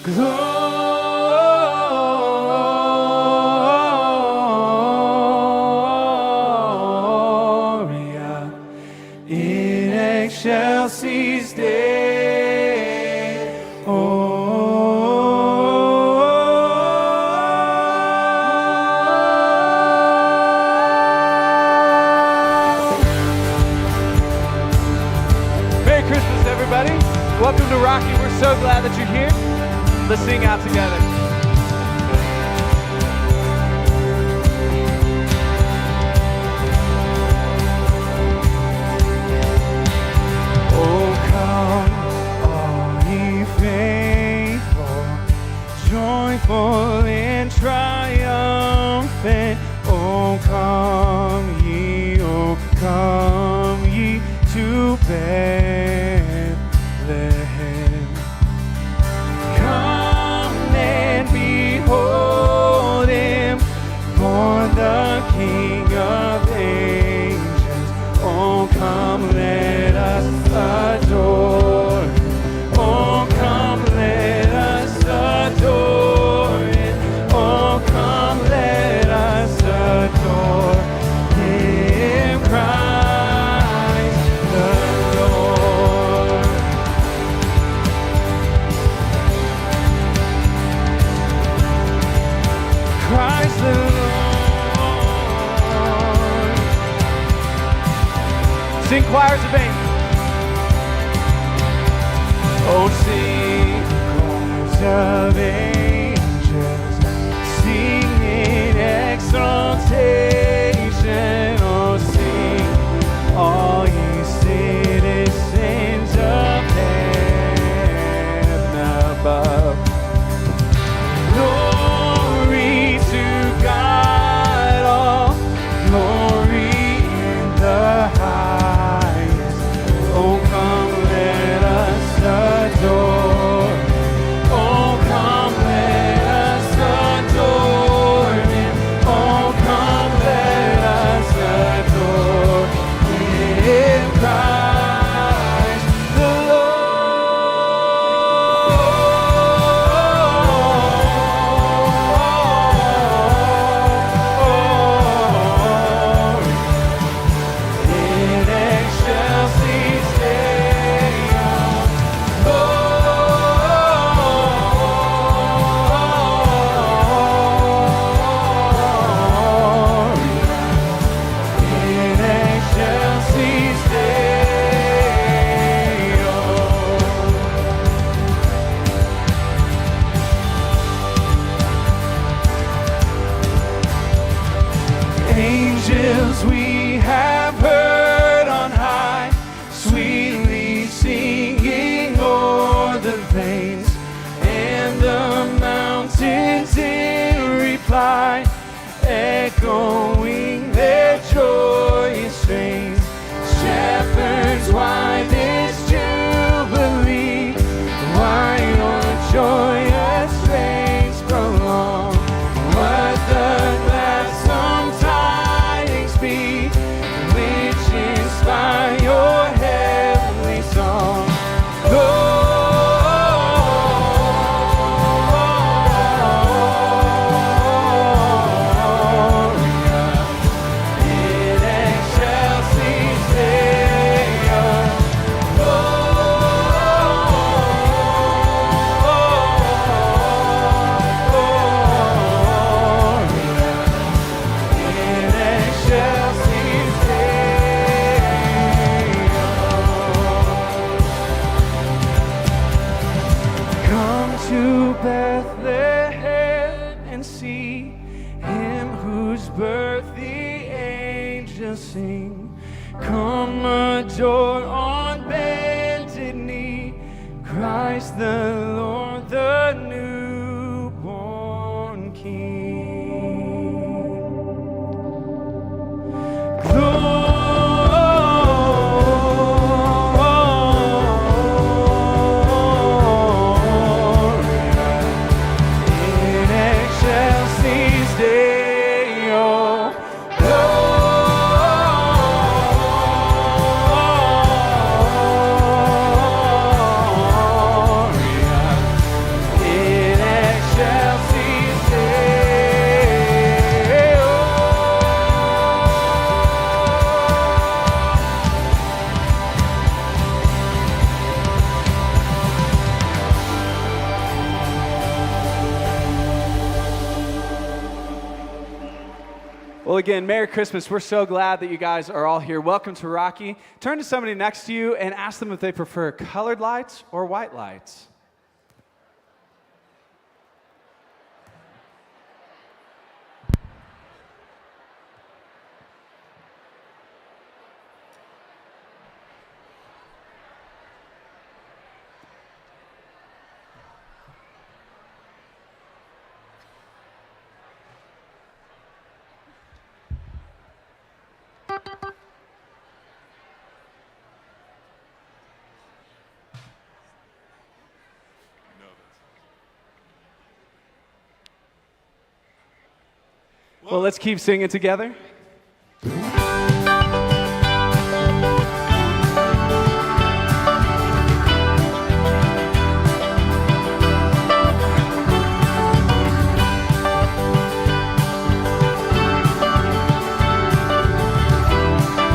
Gloria in excelsis Merry Christmas, everybody. Welcome to Rocky. We're so glad that you're here. Let's sing out together. Oh, come, all ye faithful, joyful and triumphant. Oh, come ye to Bethlehem. Come and behold him, born the King of angels. Oh, come, let us adore him. Oh, come, let us adore him. Oh, come, let us adore him, Christ the Lord. Christ the Lord. Sing choirs of angels. Oh, sing choirs of angels, sing in exaltation. Oh, sing all ye citizens of heaven above. Glory to God, all glory in the highest. Oh, come, let us adore. Oh, come, let us adore him. Oh, come, let us adore him, Christ the Lord. In excelsis Deo, in excelsis Deo. Angels we have heard on high, sweetly singing o'er the plains, and the mountains in reply, echoing their joyous strains. Shepherds, why this jubilee? Why your joyous strains prolong? What the gladsome tidings be, which inspire your heavenly song? Gloria in excelsis Deo. Gloria in excelsis Deo. Come to Bethlehem and see him whose birth the angels sing. Come adore on bended knee, Christ the Lord, the newborn King. In excelsis Deo. Gloria again, Merry Christmas. We're so glad that you guys are all here. Welcome to Rocky. Turn to somebody next to you and ask them if they prefer colored lights or white lights. Well, let's keep singing together.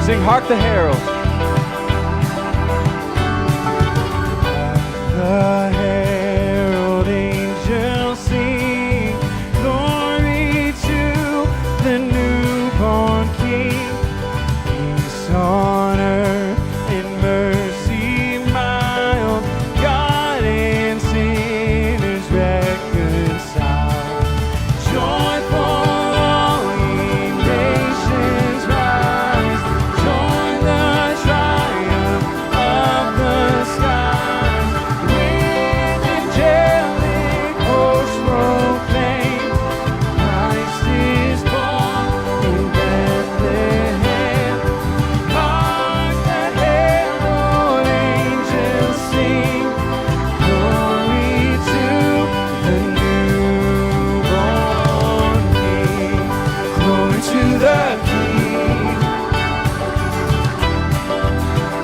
Sing Hark the Herald. The herald angels sing, glory to the newborn King. Peace on earth and mercy mild, God and sinners reconciled. Joyful all ye nations rise, join the triumph of the skies. With angelic hosts proclaim, Christ is born in Bethlehem. Hark the herald angels sing, glory to the newborn King. Glory to the King.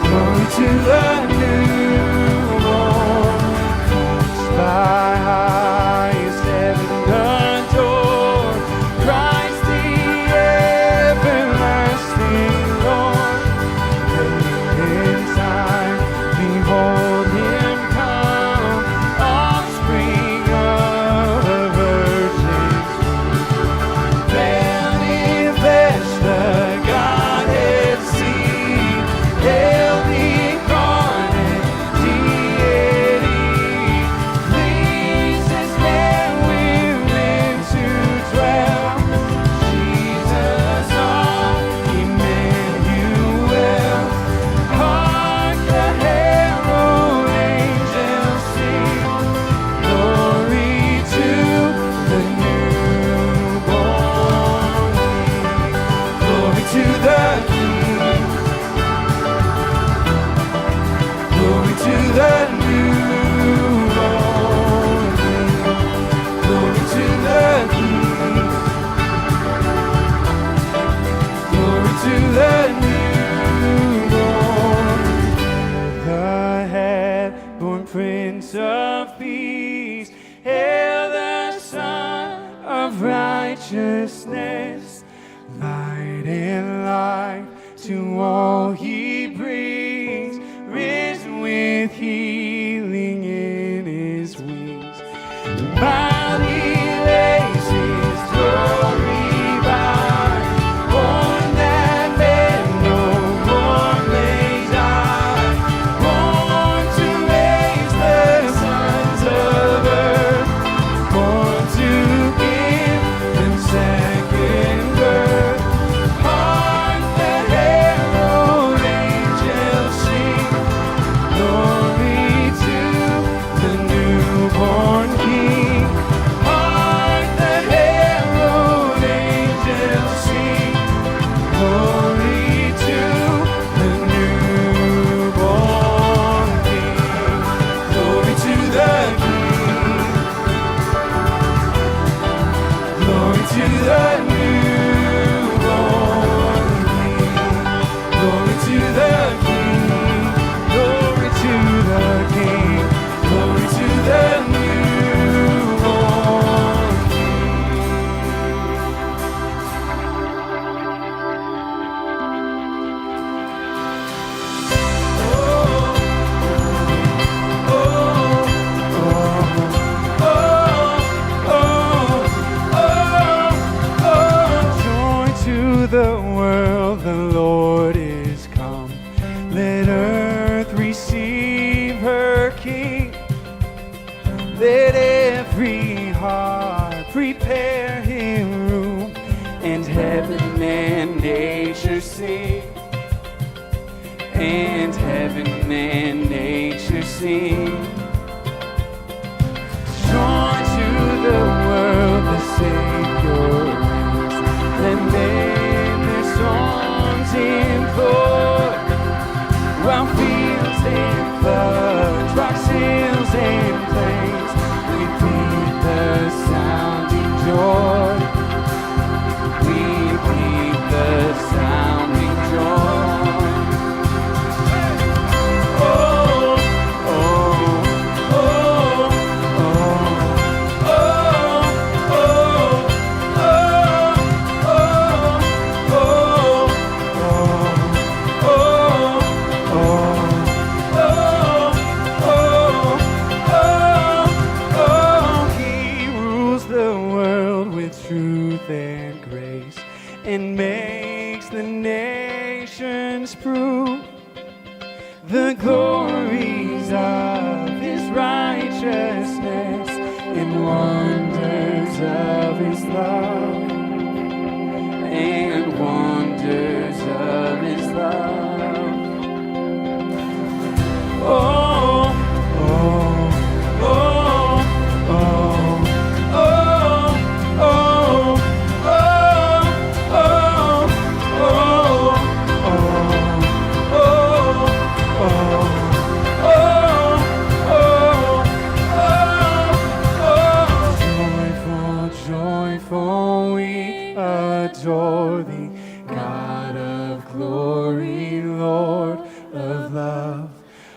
Glory to the newborn. Christ by highest heaven adored, Christ the everlasting Lord. In time, behold him come, offspring of a virgin's womb. Veiled in flesh, the Godhead seen, hail the incarnate deity. Pleased as men willing to dwell, Jesus our Emmanuel. Hark the herald angels sing, glory to the newborn King. Glory to the King. Glory to the newborn King. Glory to the King. Glory to the newborn. The head-born Prince of Peace, hail the Son of Righteousness. Light and life to all he brings, risen with healing in his wings. While he lays his glory by, born that men no more may die, born to raise the sons of earth, born to give them second and heaven and nature sing. Joy to the world, the Savior reigns. Let men their songs implore, while fields and floods, rocks, hills, and plains repeat the sounding joy. Repeat the sounding joy. Oh, oh, oh, oh, oh, oh, He rules the world with truth and grace, and makes the nations prove the glories of His righteousness and wonders of His love, and wonders of His love. Oh, oh, oh, oh, oh, oh, Joyful, we adore Thee, God of glory, Lord of love.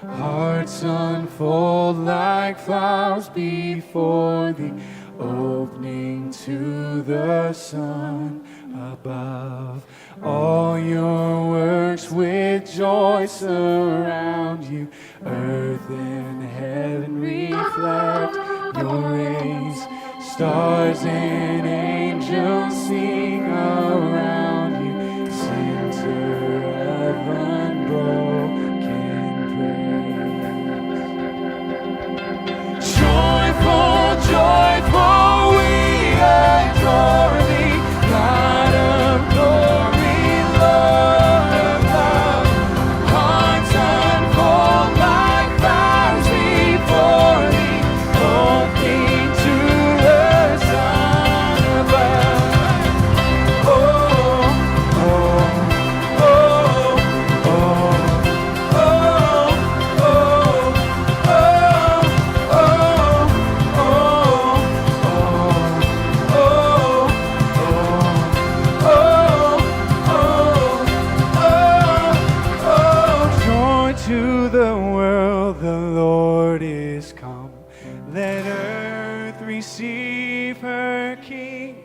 Hearts unfold like flowers before Thee, opening to the sun above. All Your works with joy surround You. Earth and heaven reflect Your rays. Stars and angels sing around You. Center of unbroken praise. Joyful, joyful, we adore Thee, God of glory, Lord of love. Hearts unfold like flowers before Thee, opening to the sun above. Oh, oh, oh, oh, oh, Joy to the world, the Lord is come. Let earth receive her King.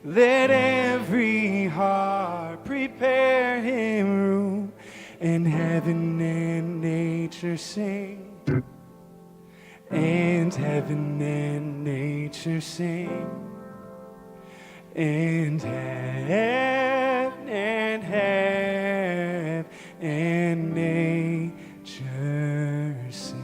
Let every heart prepare Him room, and heaven and nature sing. And heaven and nature sing. And heaven and nature sing.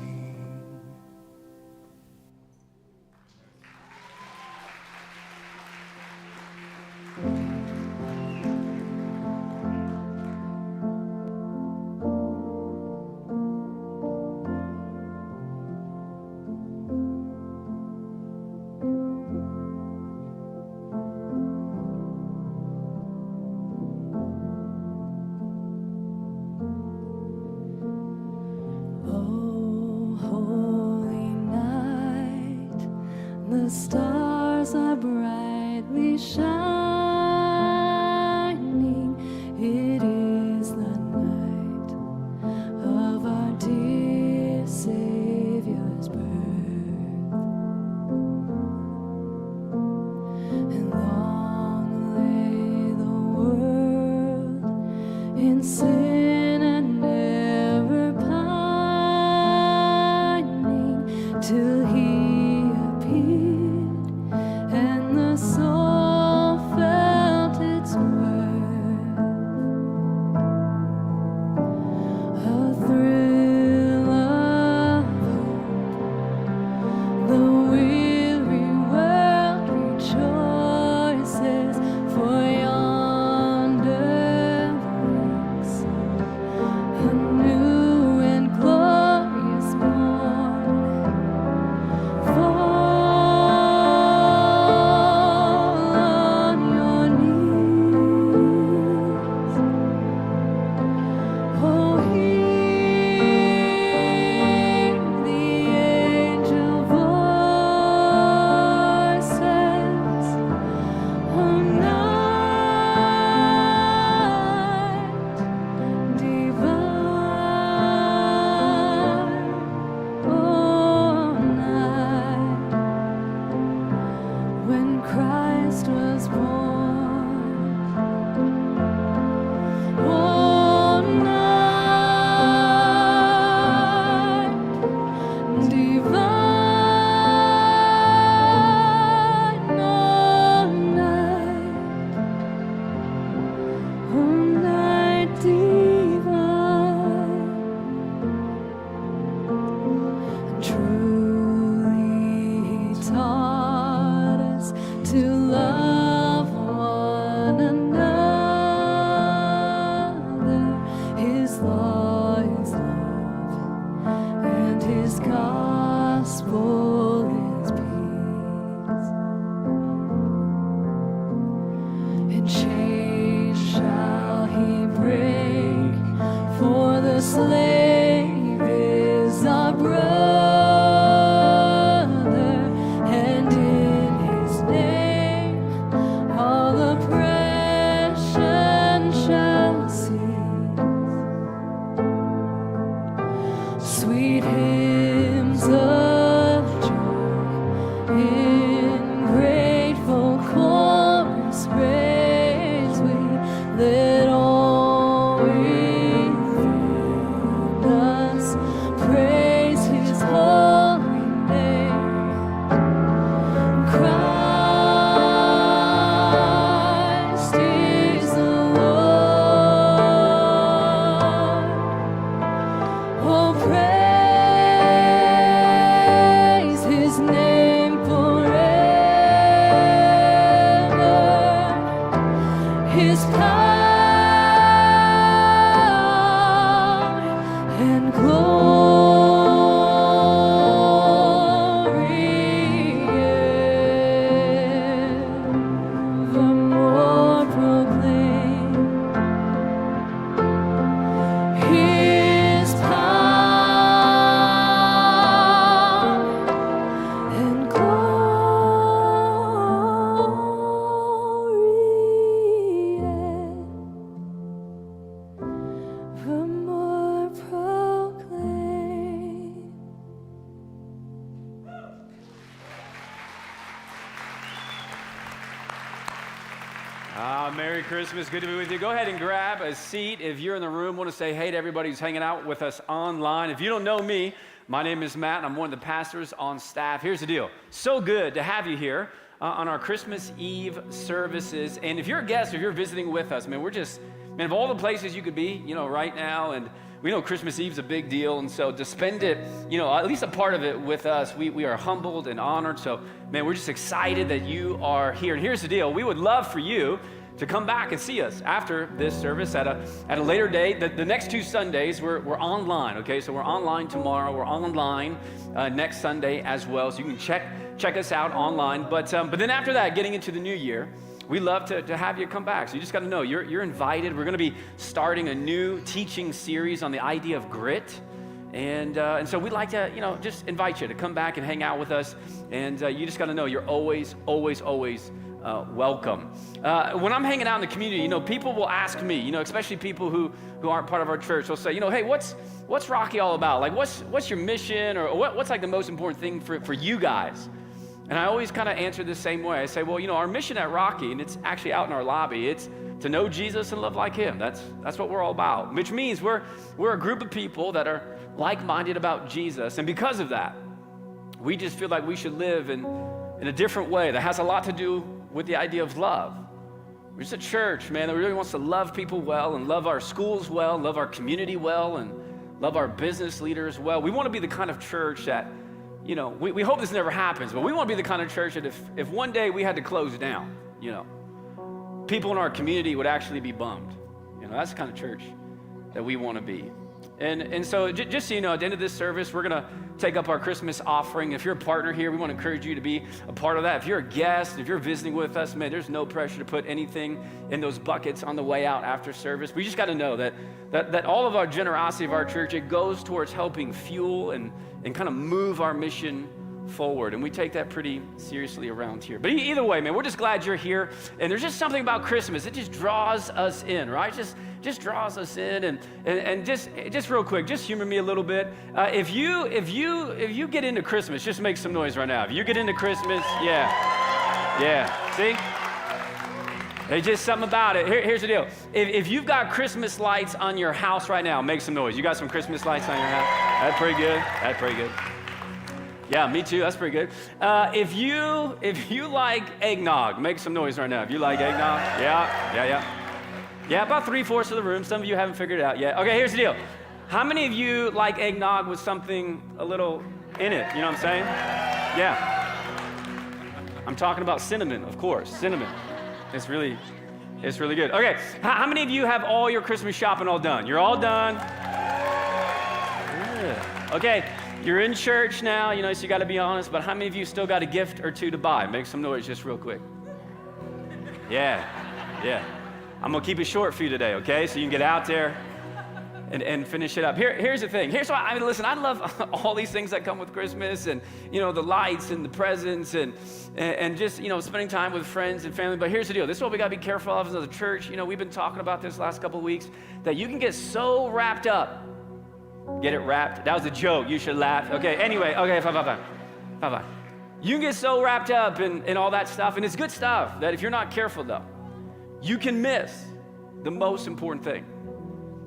The stars are brightly shining. It is the night of our dear Savior's birth. And long lay the world in sin and ever pining, till He and the soul felt its worth. A thrill of hope, the weary world rejoices, for yonder breaks the slave is our brother, and in his name all oppression shall cease. Sweet hymns of joy in grateful chorus praise we, let all within us praise his holy name. Christ is the Lord. Oh, praise his name forever. His power and glory evermore proclaim. His power and glory evermore proclaim. Merry Christmas. Good to be with you. Go ahead and grab a seat. If you're in the room, want to say hey to everybody who's hanging out with us online. If you don't know me, my name is Matt, and I'm one of the pastors on staff. Here's the deal. So good to have you here on our Christmas Eve services. And if you're a guest, if you're visiting with us, man, we're just, man, of all the places you could be, right now, and we know Christmas Eve's a big deal, and so to spend it, at least a part of it with us, we are humbled and honored. So, man, we're just excited that you are here. And here's the deal. We would love for you to come back and see us after this service at a later date. The next 2 Sundays, we're online, okay? So we're online tomorrow. We're online next Sunday as well, so you can check us out online. But then after that, getting into the new year, we love to have you come back. So you just got to know, you're invited. We're going to be starting a new teaching series on the idea of grit. And so we'd like to, just invite you to come back and hang out with us. And you just got to know you're always, always, always welcome. When I'm hanging out in the community, people will ask me, especially people who aren't part of our church, they'll say, hey, what's Rocky all about? Like, what's your mission, or what's like the most important thing for you guys? And I always kind of answer the same way. I say, well, our mission at Rocky, and it's actually out in our lobby, it's to know Jesus and love like him. That's what we're all about, which means we're a group of people that are like-minded about Jesus. And because of that, we just feel like we should live in a different way that has a lot to do with the idea of love. We're just a church, man, that really wants to love people well, and love our schools well, love our community well, and love our business leaders well. We want to be the kind of church that, we hope this never happens, but we want to be the kind of church that if one day we had to close down, people in our community would actually be bummed. That's the kind of church that we want to be. And so just so you know, at the end of this service, we're going to take up our Christmas offering. If you're a partner here, we want to encourage you to be a part of that. If you're a guest, if you're visiting with us, man, there's no pressure to put anything in those buckets on the way out after service. We just got to know that all of our generosity of our church, it goes towards helping fuel and kind of move our mission forward, and we take that pretty seriously around here. But either way, man, we're just glad you're here, and there's just something about Christmas. It just draws us in, right? Just draws us in, and just real quick, just humor me a little bit. If you get into Christmas, just make some noise right now. If you get into Christmas, yeah, see? There's just something about it. Here's the deal. If you've got Christmas lights on your house right now, make some noise. You got some Christmas lights on your house? That's pretty good. That's pretty good. Yeah, me too. That's pretty good. If you like eggnog, make some noise right now. If you like eggnog, yeah. About 3/4 of the room. Some of you haven't figured it out yet. Okay, here's the deal. How many of you like eggnog with something a little in it? You know what I'm saying? Yeah. I'm talking about cinnamon, of course. Cinnamon. It's really good. Okay, how many of you have all your Christmas shopping all done? You're all done? Good. Okay. You're in church now, so you got to be honest, but how many of you still got a gift or two to buy? Make some noise just real quick. Yeah. I'm going to keep it short for you today, okay? So you can get out there and finish it up. Here's the thing. Here's why, I mean, listen, I love all these things that come with Christmas and, you know, the lights and the presents and just, you know, spending time with friends and family. But here's the deal. This is what we got to be careful of as a church. You know, we've been talking about this last couple of weeks, that you can get so wrapped up. Get it wrapped? That was a joke. You should laugh. Okay, anyway, okay, fine. You can get so wrapped up in all that stuff, and it's good stuff, that if you're not careful, though, you can miss the most important thing.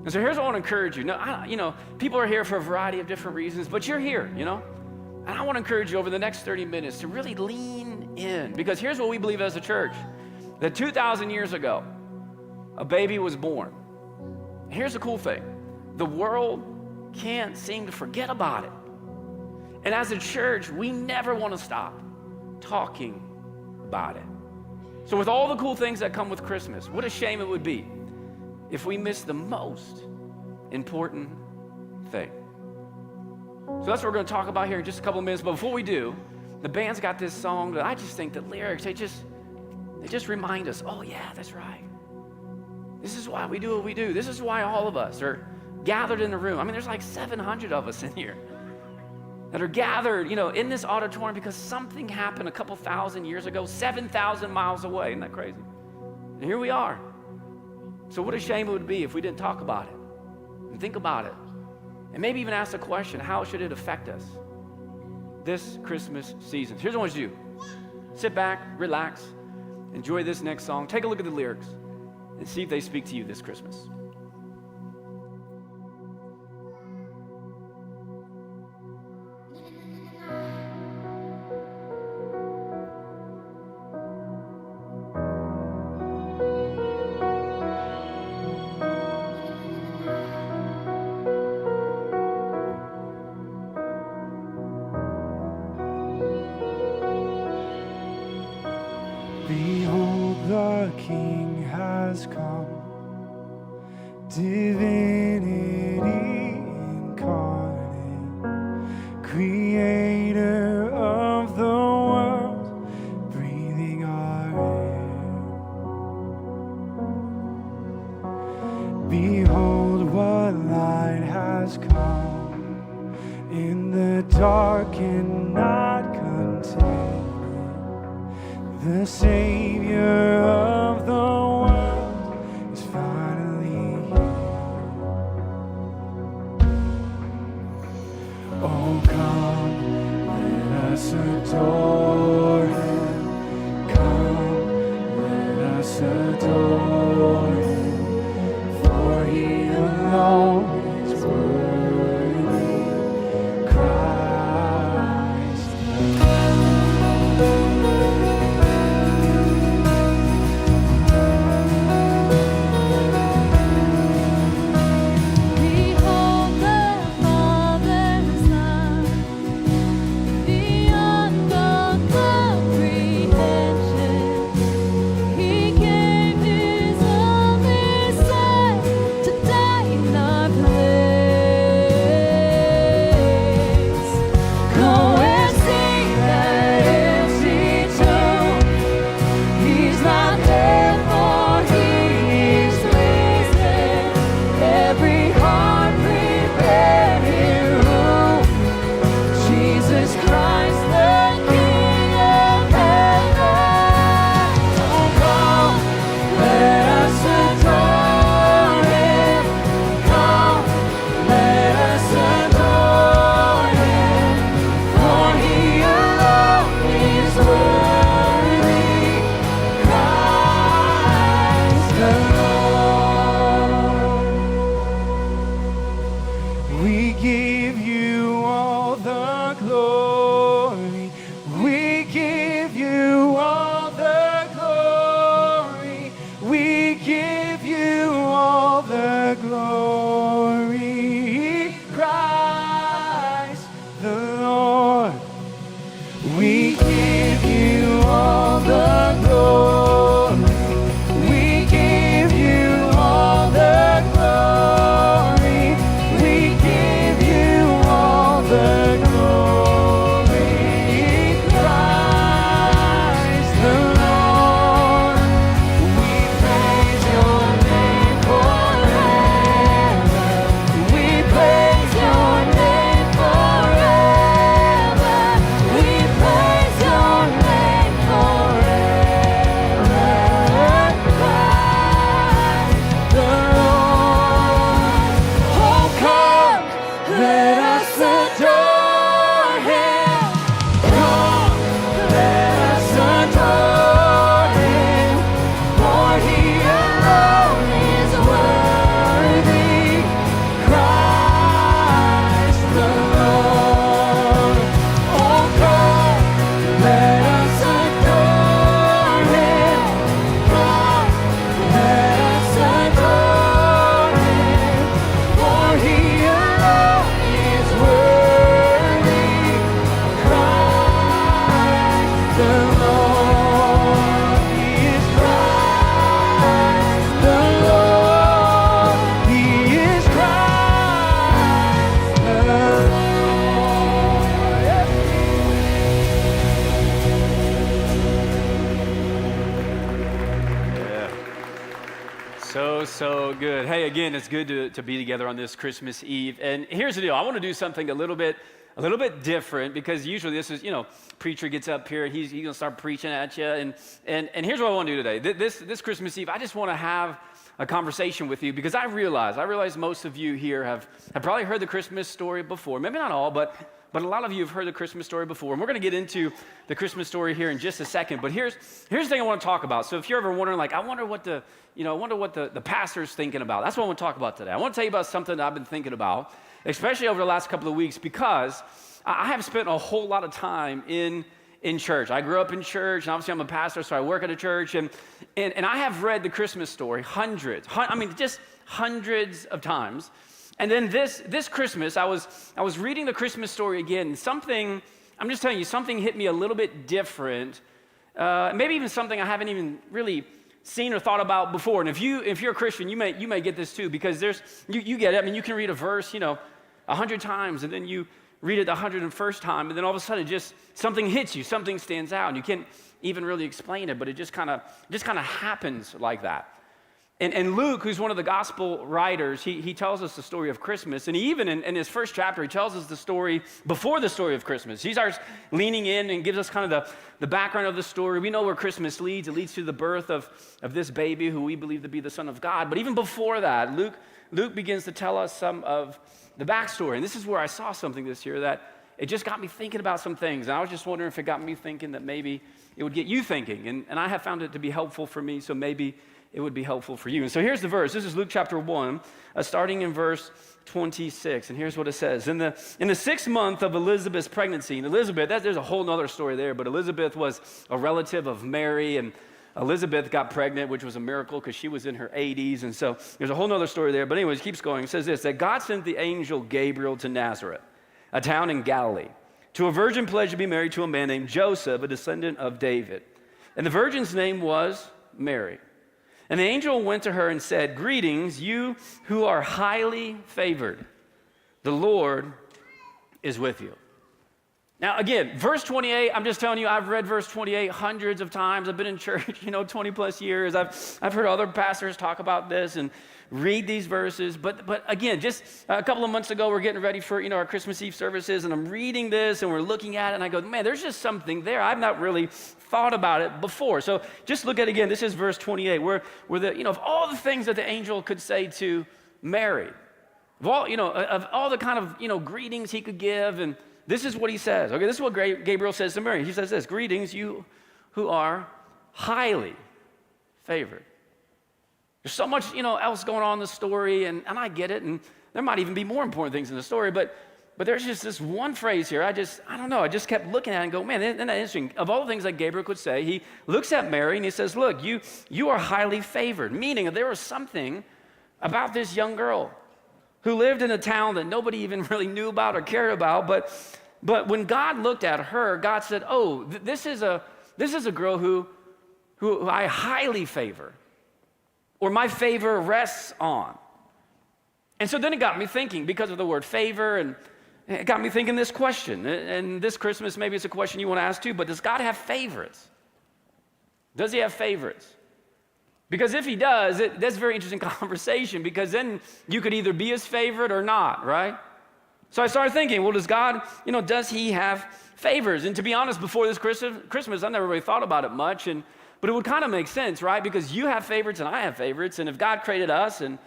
And so here's what I want to encourage you. Now, you know, people are here for a variety of different reasons, but you're here, you know? And I want to encourage you over the next 30 minutes to really lean in, because here's what we believe as a church, that 2,000 years ago, a baby was born. Here's the cool thing. The world can't seem to forget about it. And as a church, we never want to stop talking about it. So with all the cool things that come with Christmas, what a shame it would be if we miss the most important thing. So that's what we're going to talk about here in just a couple of minutes. But before we do, the band's got this song that I just think the lyrics, they just remind us, oh yeah, that's right. This is why we do what we do. This is why all of us are gathered in a room. I mean, there's like 700 of us in here that are gathered, you know, in this auditorium because something happened a couple thousand years ago, 7,000 miles away. Isn't that crazy? And here we are. So what a shame it would be if we didn't talk about it and think about it and maybe even ask the question, how should it affect us this Christmas season? Here's what I want you to do. Sit back, relax, enjoy this next song, take a look at the lyrics, and see if they speak to you this Christmas. Behold, the King has come, divinity incarnate, creator of the world, breathing our air. Behold, what light has come, in the dark cannot contain. The Savior of the world is finally here. Oh, come, let us adore Him. Come, let us adore Him. For He alone is worthy. Christ. Behold the Father's love, beyond all comprehension. He gave His only Son to die in our place. Go and see that empty tomb. He's not there, for He is risen. Every heart prepare Him room. Jesus Christ, the King of heaven. Oh, come, let us adore Him. Come, let us adore Him. For He alone is worthy. Christ the Lord. We give you all the glory. We give you all the glory. We give you all the glory. Christ the Lord. We give you all the glory. We give you all the glory. We give you Hey, again, it's good to be together on this Christmas Eve. And here's the deal. I want to do something a little bit different, because usually this is, preacher gets up here and he's going to start preaching at you. And here's what I want to do today. This Christmas Eve, I just want to have a conversation with you, because I realize most of you here have probably heard the Christmas story before. Maybe not all, but a lot of you have heard the Christmas story before. And we're going to get into the Christmas story here in just a second. But here's the thing I want to talk about. So if you're ever wondering, like, I wonder what the pastor's thinking about. That's what I want to talk about today. I want to tell you about something that I've been thinking about, especially over the last couple of weeks, because I have spent a whole lot of time in church. I grew up in church, and obviously I'm a pastor, so I work at a church, and I have read the Christmas story hundreds of times. And then this Christmas, I was reading the Christmas story again, and something, I'm just telling you, something hit me a little bit different, maybe even something I haven't even really seen or thought about before. And if you're a Christian, you may get this too, because you get it. I mean, you can read a verse, 100 times, and then you read it the 101st time, and then all of a sudden just something hits you, something stands out, and you can't even really explain it, but it just kind of happens like that. And Luke, who's one of the gospel writers, he tells us the story of Christmas. And even in his first chapter, he tells us the story before the story of Christmas. He starts leaning in and gives us kind of the background of the story. We know where Christmas leads. It leads to the birth of this baby who we believe to be the Son of God. But even before that, Luke begins to tell us some of the backstory. And this is where I saw something this year that it just got me thinking about some things. And I was just wondering if it got me thinking that maybe it would get you thinking. And I have found it to be helpful for me, so maybe it would be helpful for you. And so here's the verse. This is Luke chapter 1, starting in verse 26. And here's what it says. In the 6th month of Elizabeth's pregnancy, and Elizabeth, there's a whole other story there, but Elizabeth was a relative of Mary, and Elizabeth got pregnant, which was a miracle because she was in her 80s. And so there's a whole other story there. But anyways, it keeps going. It says this, that God sent the angel Gabriel to Nazareth, a town in Galilee, to a virgin pledged to be married to a man named Joseph, a descendant of David. And the virgin's name was Mary. And the angel went to her and said, "Greetings, you who are highly favored. The Lord is with you." Now, again, verse 28, I'm just telling you, I've read verse 28 hundreds of times. I've been in church, 20 plus years. I've heard other pastors talk about this and read these verses. But again, just a couple of months ago, we're getting ready for, our Christmas Eve services, and I'm reading this, and we're looking at it, and I go, man, there's just something there. I've not really thought about it before. So just look at it again. This is verse 28, where of all the things that the angel could say to Mary, of all the kind of, greetings he could give, and this is what he says. Okay, this is what Gabriel says to Mary. He says this, "Greetings, you who are highly favored." There's so much, else going on in the story, and I get it, and there might even be more important things in the story, but there's just this one phrase here. I don't know. I just kept looking at it and go, man, isn't that interesting? Of all the things that Gabriel could say, he looks at Mary and he says, look, you are highly favored, meaning that there was something about this young girl who lived in a town that nobody even really knew about or cared about, but when God looked at her, God said, oh, this is a girl who I highly favor, or my favor rests on. And so then it got me thinking, because of the word favor, and it got me thinking this question, and this Christmas maybe it's a question you want to ask too, but does God have favorites? Does he have favorites? Because if he does, that's a very interesting conversation, because then you could either be his favorite or not, right? So I started thinking, well, does God, does he have favors? And to be honest, before this Christmas, I never really thought about it much, but it would kind of make sense, right? Because you have favorites and I have favorites, and if God created us and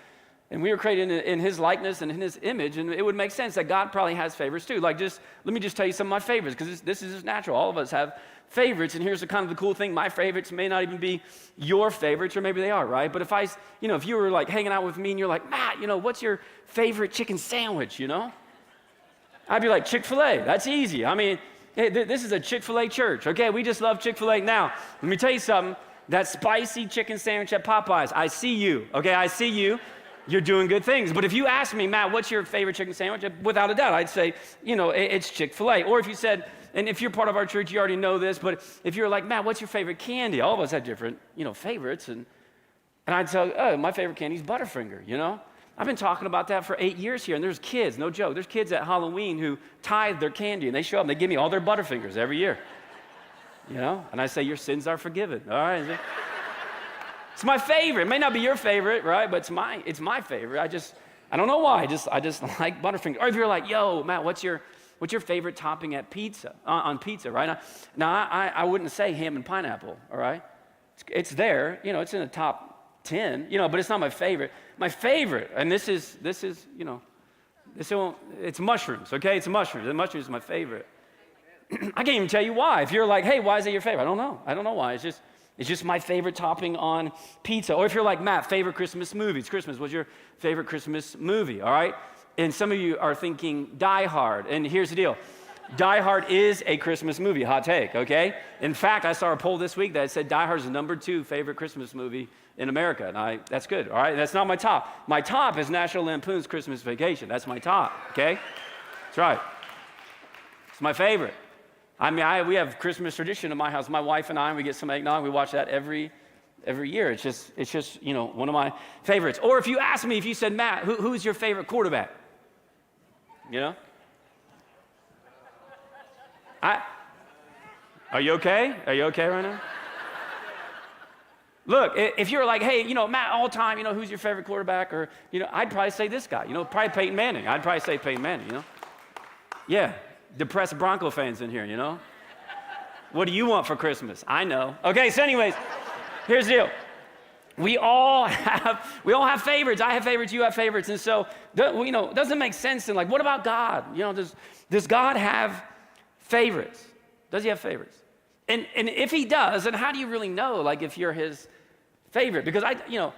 we were created in his likeness and in his image, and it would make sense that God probably has favorites too. Like, let me just tell you some of my favorites, because this is just natural. All of us have favorites, and here's the kind of the cool thing. My favorites may not even be your favorites, or maybe they are, right? But if if you were like hanging out with me and you're like, Matt, what's your favorite chicken sandwich, I'd be like, Chick-fil-A. That's easy. I mean, hey, this is a Chick-fil-A church, okay? We just love Chick-fil-A. Now, let me tell you something. That spicy chicken sandwich at Popeyes, I see you, okay? I see you. You're doing good things. But if you ask me, Matt, what's your favorite chicken sandwich? Without a doubt, I'd say, it's Chick-fil-A. Or if you said, and if you're part of our church, you already know this, but if you're like, Matt, what's your favorite candy? All of us have different, favorites. And I'd tell you, oh, my favorite candy is Butterfinger, I've been talking about that for 8 years here, and there's kids, no joke, there's kids at Halloween who tithe their candy, and they show up, and they give me all their Butterfingers every year, and I say, your sins are forgiven, all right? It's my favorite. It may not be your favorite, right? But it's my favorite. I don't know why. I just like Butterfinger. Or if you're like, yo, Matt, what's your favorite topping at pizza, on pizza, right? Now I wouldn't say ham and pineapple, all right? It's there, you know, it's in the top 10, you know, but it's not my favorite. My favorite, and this is, you know, it's mushrooms, okay? It's mushrooms. The mushrooms is my favorite. I can't even tell you why. If you're like, hey, why is it your favorite? I don't know why. It's just my favorite topping on pizza. Or if you're like, Matt, favorite Christmas movie. It's Christmas. What's your favorite Christmas movie, all right? And some of you are thinking Die Hard. And here's the deal. Die Hard is a Christmas movie, hot take, okay? In fact, I saw a poll this week that said Die Hard is the number 2 favorite Christmas movie in America. And that's good, all right? That's not my top. My top is National Lampoon's Christmas Vacation. That's my top, okay? That's right. It's my favorite. I mean, we have Christmas tradition in my house. My wife and I, we get some eggnog. We watch that every year. It's just, you know, one of my favorites. Or if you ask me, if you said, Matt, who's your favorite quarterback? You know? Are you okay? Are you okay right now? Look, if you're like, hey, you know, Matt, all time, you know, who's your favorite quarterback? Or, you know, I'd probably say this guy. You know, probably Peyton Manning. I'd probably say Peyton Manning, you know? Yeah. Depressed Bronco fans in here, you know? What do you want for Christmas? I know. Okay, so anyways, here's the deal. We all have favorites. I have favorites, you have favorites. And so, you know, it doesn't make sense. And like, what about God? You know, does God have favorites? Does he have favorites? And if he does, then how do you really know, like, if you're his favorite? Because you know,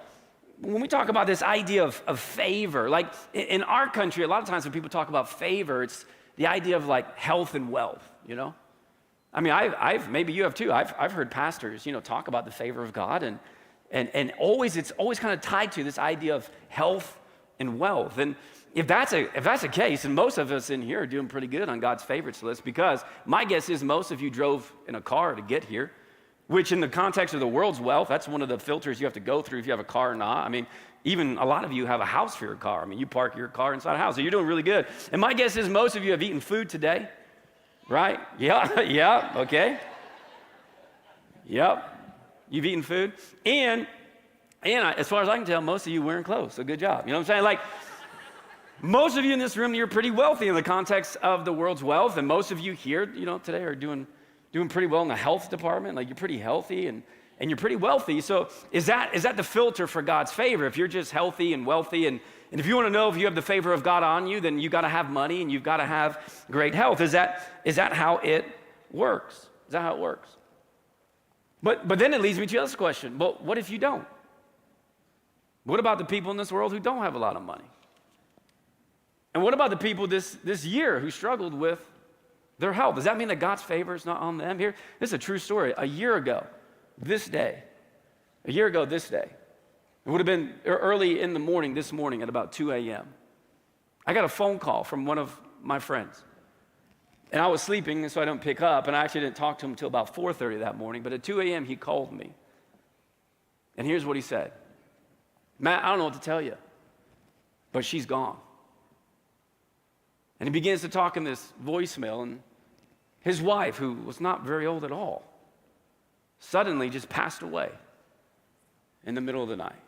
when we talk about this idea of favor, like in our country, a lot of times when people talk about favor, it's the idea of like health and wealth, you know? I mean, maybe you have too. I've heard pastors, you know, talk about the favor of God and it's always kind of tied to this idea of health and wealth. And if that's a case, and most of us in here are doing pretty good on God's favorites list, because my guess is most of you drove in a car to get here, which in the context of the world's wealth, that's one of the filters you have to go through if you have a car or not. I mean, even a lot of you have a house for your car. I mean, you park your car inside a house, so you're doing really good. And my guess is most of you have eaten food today, right? Yeah, okay. Yep, you've eaten food. And as far as I can tell, most of you wearing clothes, so good job. You know what I'm saying? Like, most of you in this room, you're pretty wealthy in the context of the world's wealth, and most of you here, you know, today are doing pretty well in the health department. Like, you're pretty healthy and you're pretty wealthy. So is that the filter for God's favor? If you're just healthy and wealthy, and if you want to know if you have the favor of God on you, then you got to have money and you've got to have great health. Is that how it works? Is that how it works? But then it leads me to this question. But what if you don't? What about the people in this world who don't have a lot of money? And what about the people this year who struggled with their health? Does that mean that God's favor is not on them? Here, this is a true story. A year ago, this day, it would have been early in the morning, this morning at about 2 a.m. I got a phone call from one of my friends. And I was sleeping, and so I didn't pick up, and I actually didn't talk to him until about 4:30 that morning. But at 2 a.m., he called me. And here's what he said. Matt, I don't know what to tell you, but she's gone. And he begins to talk in this voicemail, and his wife, who was not very old at all, suddenly just passed away in the middle of the night.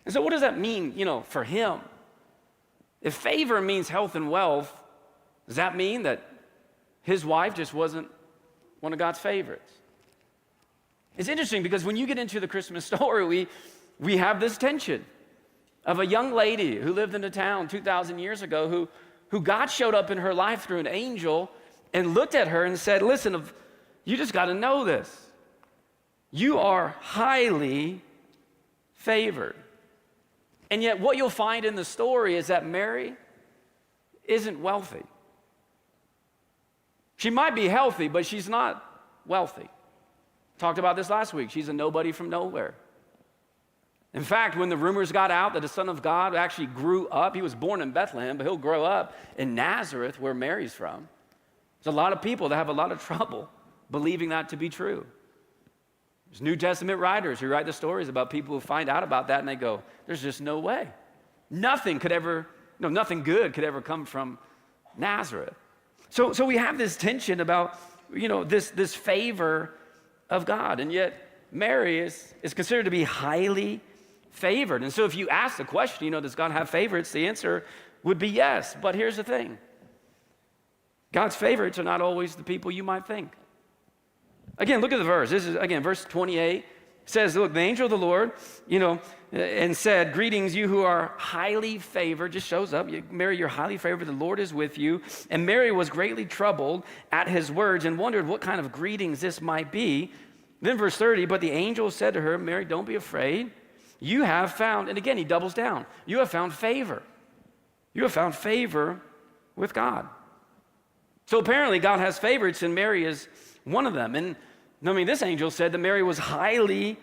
And so what does that mean, you know, for him? If favor means health and wealth, does that mean that his wife just wasn't one of God's favorites? It's interesting because when you get into the Christmas story, we have this tension of a young lady who lived in a town 2,000 years ago who God showed up in her life through an angel and looked at her and said, listen, you just got to know this. You are highly favored. And yet what you'll find in the story is that Mary isn't wealthy. She might be healthy, but she's not wealthy. Talked about this last week. She's a nobody from nowhere. In fact, when the rumors got out that the Son of God actually grew up, he was born in Bethlehem, but he'll grow up in Nazareth, where Mary's from. There's a lot of people that have a lot of trouble believing that to be true. There's New Testament writers who write the stories about people who find out about that and they go, there's just no way. Nothing good could ever come from Nazareth. So we have this tension about, you know, this favor of God. And yet Mary is considered to be highly favored. And so if you ask the question, does God have favorites? The answer would be yes. But here's the thing. God's favorites are not always the people you might think. Again, look at the verse. This is, again, verse 28. It says, look, the angel of the Lord, and said, greetings, you who are highly favored. Just shows up. Mary, you're highly favored. The Lord is with you. And Mary was greatly troubled at his words and wondered what kind of greetings this might be. Then verse 30, but the angel said to her, Mary, don't be afraid. You have found, and again, he doubles down. You have found favor. You have found favor with God. So apparently God has favorites, and Mary is one of them. And this angel said that Mary was highly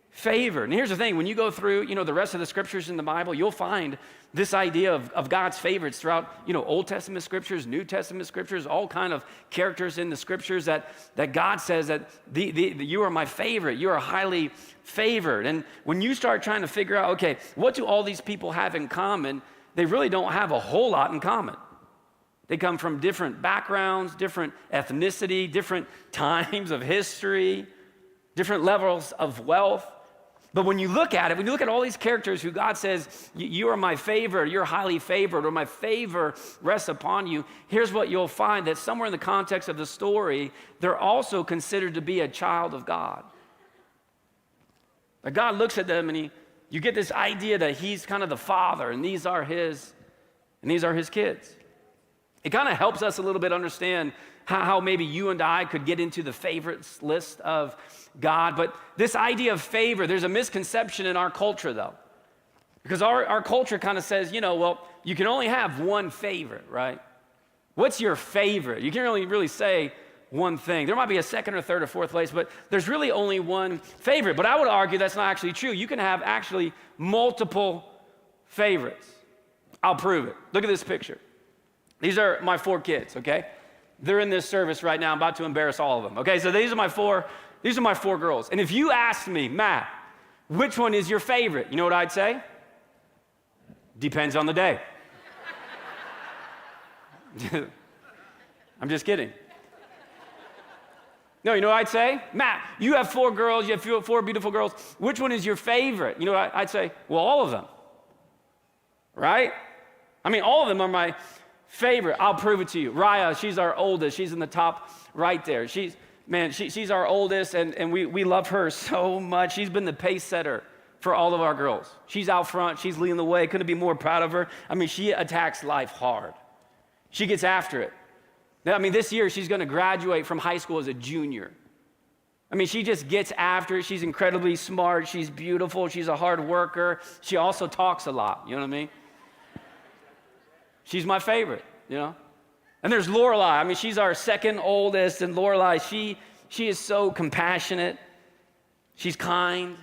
favored. And here's the thing, when you go through, the rest of the scriptures in the Bible, you'll find this idea of God's favorites throughout, Old Testament scriptures, New Testament scriptures, all kind of characters in the scriptures that God says that you are my favorite, you are highly favored. And when you start trying to figure out, okay, what do all these people have in common? They really don't have a whole lot in common. They come from different backgrounds, different ethnicity, different times of history, different levels of wealth. But when you look at it, when you look at all these characters who God says, you are my favorite, you're highly favored, or my favor rests upon you, here's what you'll find, that somewhere in the context of the story, they're also considered to be a child of God. But God looks at them and you get this idea that he's kind of the father, and these are his kids. It kind of helps us a little bit understand how maybe you and I could get into the favorites list of God. But this idea of favor, there's a misconception in our culture, though. Because our culture kind of says, you can only have one favorite, right? What's your favorite? You can't really say one thing. There might be a second or third or fourth place, but there's really only one favorite. But I would argue that's not actually true. You can have actually multiple favorites. I'll prove it. Look at this picture. These are my 4 kids, okay? They're in this service right now. I'm about to embarrass all of them, okay? So these are my four girls. And if you asked me, Matt, which one is your favorite? You know what I'd say? Depends on the day. I'm just kidding. No, you know what I'd say? Matt, you have 4 girls, you have 4 beautiful girls. Which one is your favorite? You know what I'd say? Well, all of them, right? All of them are my favorite. I'll prove it to you. Raya, she's our oldest. She's in the top right there. She's our oldest, and we love her so much. She's been the pace setter for all of our girls. She's out front. She's leading the way. Couldn't be more proud of her. She attacks life hard. She gets after it. This year she's going to graduate from high school as a junior. She just gets after it. She's incredibly smart. She's beautiful. She's a hard worker. She also talks a lot. You know what I mean? She's my favorite, And there's Lorelai. She's our second oldest, and Lorelai, she is so compassionate. She's kind.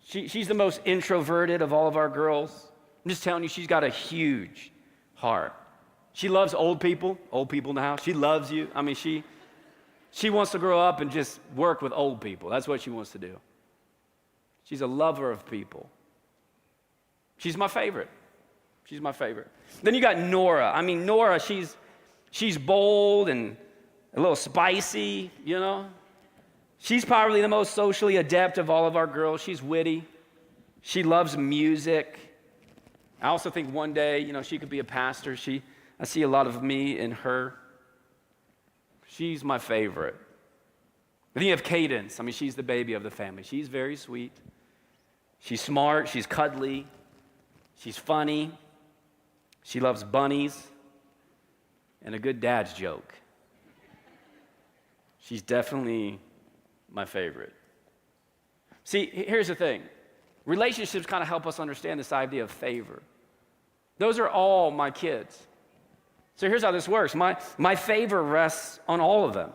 She's the most introverted of all of our girls. I'm just telling you, she's got a huge heart. She loves old people in the house. She loves you. She wants to grow up and just work with old people. That's what she wants to do. She's a lover of people. She's my favorite. She's my favorite. Then you got Nora. Nora, she's bold and a little spicy, She's probably the most socially adept of all of our girls. She's witty. She loves music. I also think one day, she could be a pastor. I see a lot of me in her. She's my favorite. Then you have Cadence. She's the baby of the family. She's very sweet. She's smart. She's cuddly. She's funny. She loves bunnies and a good dad's joke. She's definitely my favorite. See, here's the thing. Relationships kind of help us understand this idea of favor. Those are all my kids. So here's how this works. My favor rests on all of them.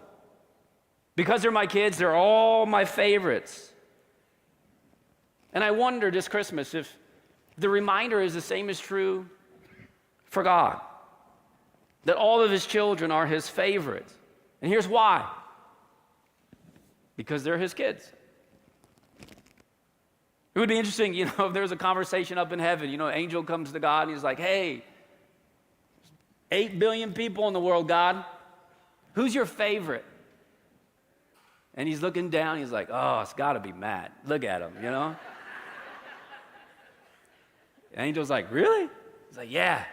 Because they're my kids, they're all my favorites. And I wonder this Christmas if the reminder is the same is true for God. That all of his children are his favorites. And here's why. Because they're his kids. It would be interesting, if there was a conversation up in heaven, an angel comes to God and he's like, hey, 8 billion people in the world, God. Who's your favorite? And he's looking down. He's like, oh, it's got to be Matt. Look at him, you know? And Angel's like, really? He's like, yeah,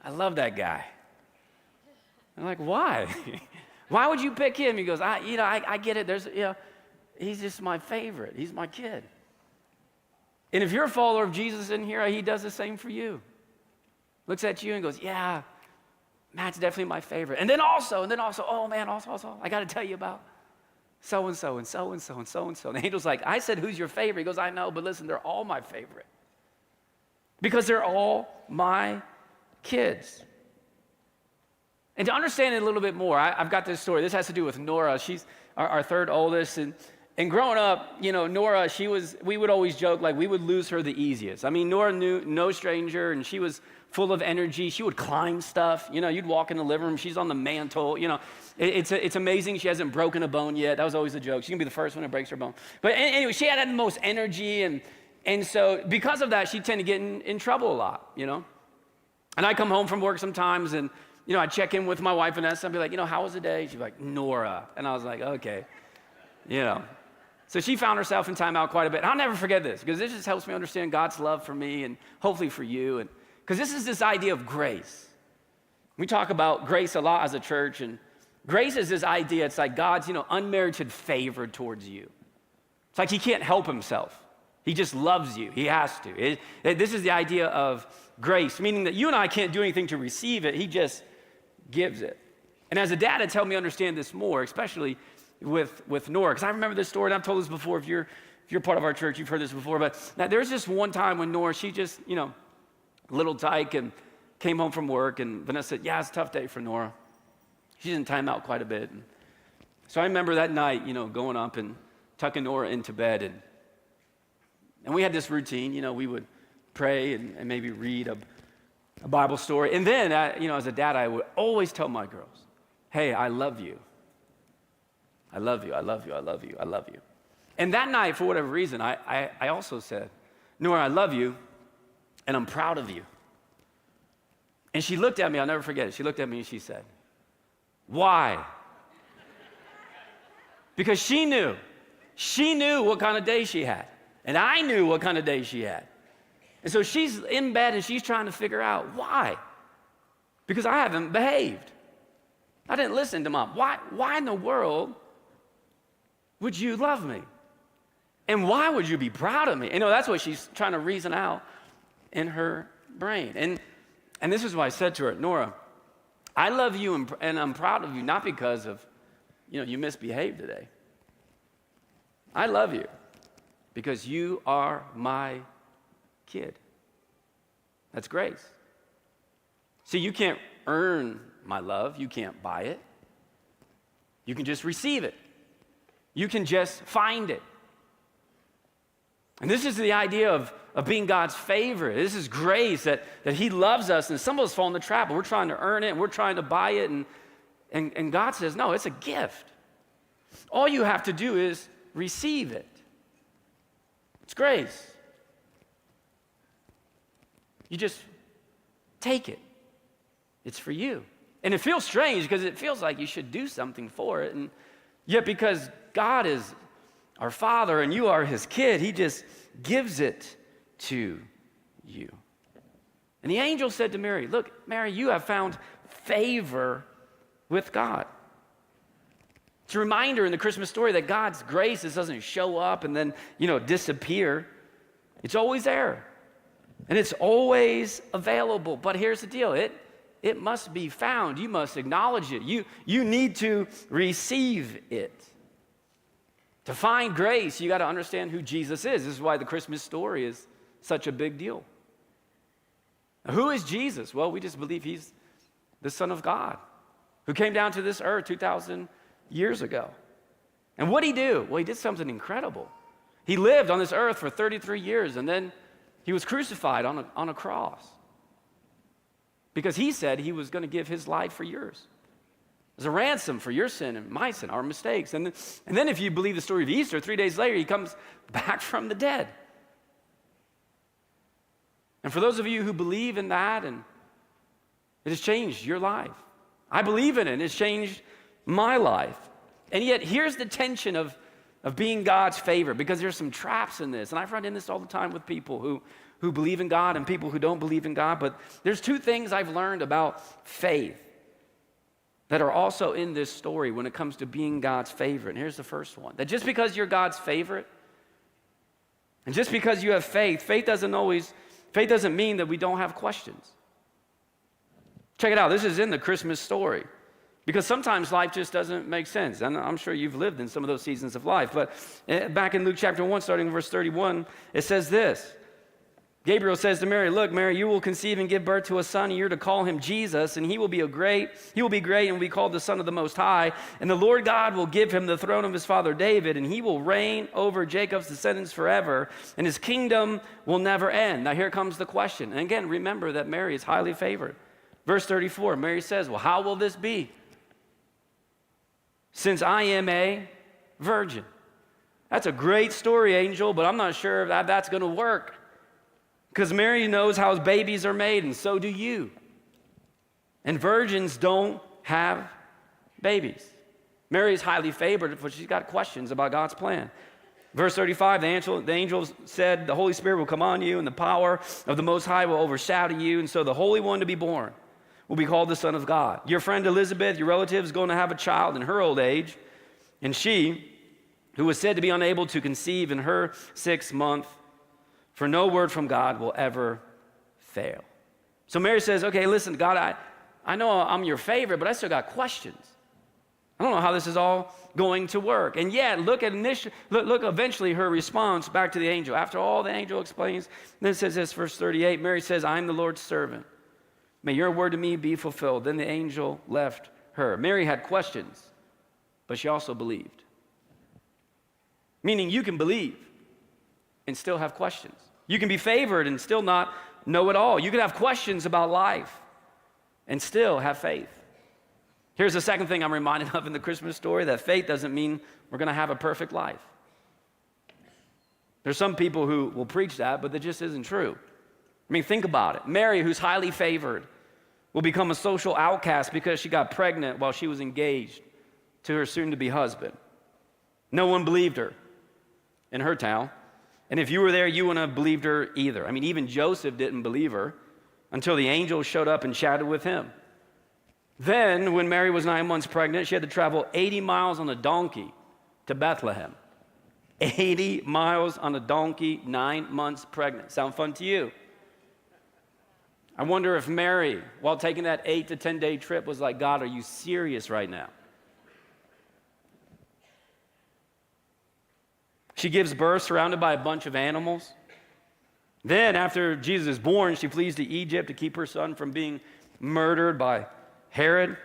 I love that guy. I'm like, why? Why would you pick him? He goes, I get it. He's just my favorite. He's my kid. And if you're a follower of Jesus in here, he does the same for you. Looks at you and goes, yeah, Matt's definitely my favorite. And then also, oh man, also, I got to tell you about so-and-so and so-and-so and so-and-so. And the angel's like, I said, who's your favorite? He goes, I know, but listen, they're all my favorite. Because they're all my kids. And to understand it a little bit more, I've got this story. This has to do with Nora. She's our third oldest. And growing up, Nora, we would always joke like we would lose her the easiest. I mean, Nora knew no stranger, and she was full of energy. She would climb stuff. You'd walk in the living room. She's on the mantle. It's amazing she hasn't broken a bone yet. That was always a joke. She's going to be the first one that breaks her bone. But anyway, she had the most energy. And so because of that, she'd tend to get in trouble a lot, And I'd come home from work sometimes, and, I'd check in with my wife, Vanessa, and be like, how was the day? She'd be like, Nora. And I was like, okay, So she found herself in timeout quite a bit. I'll never forget this, because this just helps me understand God's love for me and hopefully for you. And because this is this idea of grace. We talk about grace a lot as a church, and grace is this idea. It's like God's, unmerited favor towards you. It's like he can't help himself. He just loves you. He has to. This is the idea of grace, meaning that you and I can't do anything to receive it. He just gives it. And as a dad, it's helped me understand this more, especially with Nora, because I remember this story, and I've told this before. If you're part of our church, you've heard this before. But now, there's just one time when Nora, she just, little tyke, and came home from work, and Vanessa said, yeah, it's a tough day for Nora. She's in timeout quite a bit. And so I remember that night, going up and tucking Nora into bed, and we had this routine, we would pray and maybe read a Bible story. And then, as a dad, I would always tell my girls, hey, I love you. I love you, I love you, I love you, I love you. And that night, for whatever reason, I also said, Nora, I love you, and I'm proud of you. And she looked at me, I'll never forget it. She looked at me and she said, why? Because she knew what kind of day she had. And I knew what kind of day she had. And so she's in bed and she's trying to figure out why. Because I haven't behaved. I didn't listen to Mom. Why in the world would you love me? And why would you be proud of me? That's what she's trying to reason out in her brain. And this is why I said to her, Nora, I love you and I'm proud of you, not because of, you misbehaved today. I love you because you are my kid. That's grace. See, you can't earn my love. You can't buy it. You can just receive it. You can just find it. And this is the idea of being God's favorite. This is grace, that he loves us, and some of us fall in the trap, and we're trying to earn it, and we're trying to buy it, and God says, no, it's a gift. All you have to do is receive it. It's grace. You just take it. It's for you. And it feels strange because it feels like you should do something for it, and yet because God is our Father and you are his kid, he just gives it to you. And the angel said to Mary, look, Mary, you have found favor with God. It's a reminder in the Christmas story that God's grace doesn't show up and then, disappear. It's always there. And it's always available. But here's the deal. It must be found. You must acknowledge it. You need to receive it. To find grace, you got to understand who Jesus is. This is why the Christmas story is such a big deal. Now, who is Jesus? Well, we just believe he's the Son of God who came down to this earth 2,000 years ago. And what did he do? Well, he did something incredible. He lived on this earth for 33 years, and then he was crucified on a cross because he said he was going to give his life for yours. As a ransom for your sin and my sin, our mistakes. And then if you believe the story of Easter, 3 days later, he comes back from the dead. And for those of you who believe in that, and it has changed your life. I believe in it, and it's changed my life. And yet, here's the tension of being God's favorite, because there's some traps in this. And I've run into this all the time with people who believe in God and people who don't believe in God. But there's two things I've learned about faith that are also in this story when it comes to being God's favorite. And here's the first one: that just because you're God's favorite, and just because you have faith, faith doesn't mean that we don't have questions. Check it out. This is in the Christmas story. Because sometimes life just doesn't make sense. And I'm sure you've lived in some of those seasons of life. But back in Luke chapter 1, starting in verse 31, it says this. Gabriel says to Mary, "Look, Mary, you will conceive and give birth to a son, and you're to call him Jesus, and he will be great and will be called the Son of the Most High. And the Lord God will give him the throne of his father David, and he will reign over Jacob's descendants forever, and his kingdom will never end." Now here comes the question. And again, remember that Mary is highly favored. Verse 34, Mary says, "Well, how will this be, since I am a virgin?" That's a great story, angel, but I'm not sure if that's going to work. Because Mary knows how babies are made, and so do you. And virgins don't have babies. Mary is highly favored, but she's got questions about God's plan. Verse 35, the angel said, "The Holy Spirit will come on you, and the power of the Most High will overshadow you, and so the Holy One to be born will be called the Son of God. Your friend Elizabeth, your relative, is going to have a child in her old age, and she, who was said to be unable to conceive in her 6th month, for no word from God will ever fail." So Mary says, "Okay, listen, God, I know I'm your favorite, but I still got questions. I don't know how this is all going to work." And yet, look eventually her response back to the angel. After all the angel explains, then it says this, verse 38, Mary says, "I am the Lord's servant. May your word to me be fulfilled." Then the angel left her. Mary had questions, but she also believed. Meaning you can believe and still have questions. You can be favored and still not know it all. You can have questions about life and still have faith. Here's the second thing I'm reminded of in the Christmas story, that faith doesn't mean we're going to have a perfect life. There's some people who will preach that, but that just isn't true. I mean, think about it. Mary, who's highly favored, will become a social outcast because she got pregnant while she was engaged to her soon-to-be husband. No one believed her in her town. And if you were there, you wouldn't have believed her either. I mean, even Joseph didn't believe her until the angel showed up and chatted with him. Then, when Mary was 9 months pregnant, she had to travel 80 miles on a donkey to Bethlehem. 80 miles on a donkey, 9 months pregnant. Sound fun to you? I wonder if Mary, while taking that 8 to 10 day trip, was like, "God, are you serious right now?" She gives birth surrounded by a bunch of animals. Then, after Jesus is born, she flees to Egypt to keep her son from being murdered by Herod.